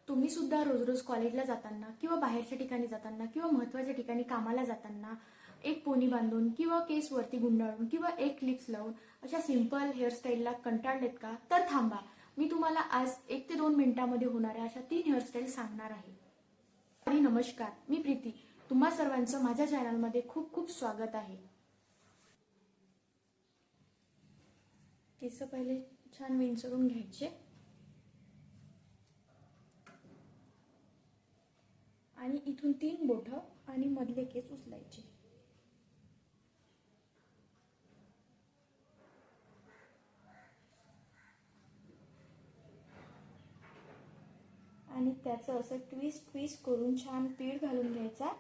तुम्ही सुद्धा रोज रोज कॉलेजला जाताना किंवा बाहेरच्या ठिकाणी जाताना किंवा महत्त्वाच्या ठिकाणी कामाला जाताना एक पोनी बांधून किंवा केस वरती गुंडाळून किंवा एक क्लिप्स लावून अशा सिंपल हेअरस्टाईलला कंटाळलेत का? तर थांबा, मी तुम्हाला आज 1 ते 2 मिनिटांमध्ये होणाऱ्या अशा 3 हेअरस्टाईल सांगणार आहे. आणि नमस्कार, मी प्रीती. तुम्हा सर्वांचं माझ्या चॅनलमध्ये खूप खूप स्वागत आहे. केस पहिले छान विंचरून घ्यायचे आणि इथून 3 बोटं आणि मधले केस उचलायचे. आणि त्याचं असं ट्विस्ट ट्विस्ट करून छान पीळ घालून घ्यायचा.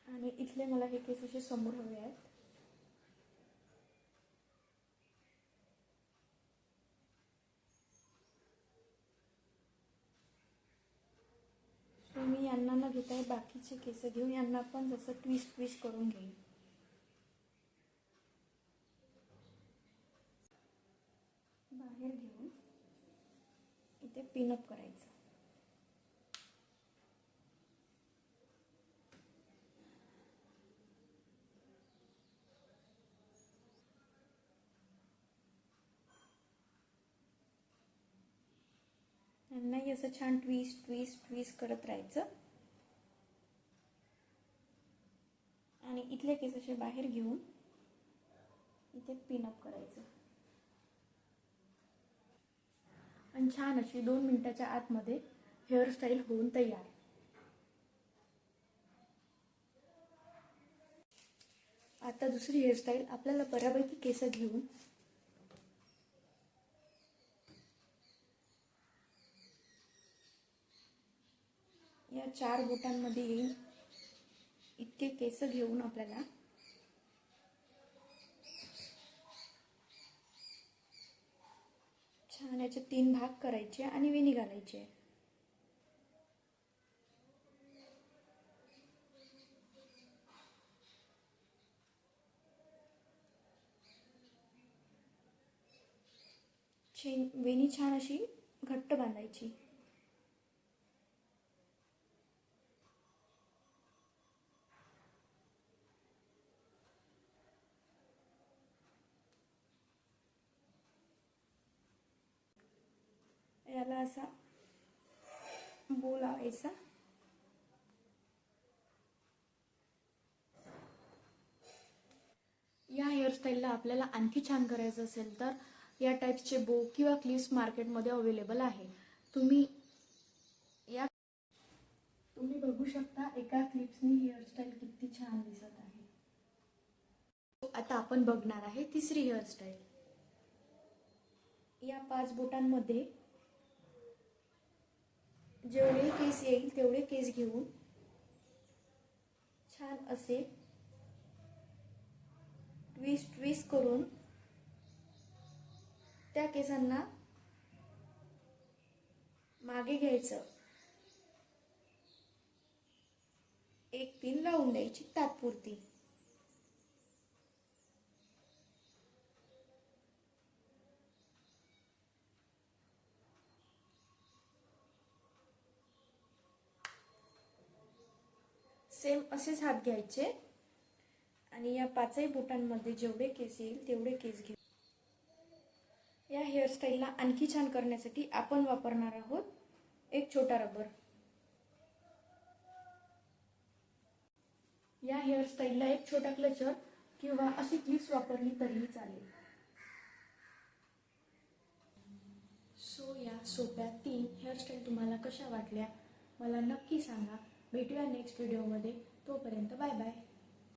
आणि इथले मला हे केस असे समोर हवे आहेत. सो मी यांना न घेता बाकीचे केस घेऊन यांना पण जसं ट्विस्ट ट्विस्ट करून घेईन. बाहेर घेऊन इथे पिनअप करायचं. यांनाही असं छान ट्विस्ट ट्विस्ट ट्विस्ट करत राहायचं. आणि इथले केस असे बाहेर घेऊन इथे पिनअप करायचं. आणि छान अशी 2 मिनिटाच्या आतमध्ये हेअरस्टाईल होऊन तयार. आता दुसरी हेअरस्टाईल आपल्याला बऱ्यापैकी केस घेऊन या 4 बोटांमध्ये येईल इतके केस घेऊन आपल्याला छान याचे 3 भाग करायचे आणि वेणी घालायचे. वेणी छान अशी घट्ट बांधायची. याला असा बो लावायचा. या हेअरस्टाईलला आपल्याला आणखी छान करायचं असेल तर या टाईप्सचे बो किंवा क्लिप्स मार्केटमध्ये अवेलेबल आहे. तुम्ही बघू शकता एका क्लिप्सनी हेअरस्टाईल किती छान दिसत आहे. आता आपण बघणार आहे तिसरी हेअरस्टाईल. या 5 बोटांमध्ये जेवढे केस येईल तेवढे केस घेऊन छान असे ट्विस्ट ट्विस्ट करून त्या केसांना मागे घ्यायचं. एक पिन लावून द्यायची तात्पुरती. सेम असेच हात घ्यायचे आणि या 5ही बोटांमध्ये जेवढे केस येईल तेवढे केस घे. या हेअरस्टाईलला आणखी छान करण्यासाठी आपण वापरणार आहोत एक छोटा रबर. या हेअरस्टाईलला एक छोटा क्लचर किंवा अशी क्लिप्स वापरली तरीही चालेल. सो या सोप्या 3 हेअरस्टाईल तुम्हाला कशा वाटल्या मला नक्की सांगा. भेटूया नेक्स्ट व्हिडिओमध्ये. तोपर्यंत बाय बाय.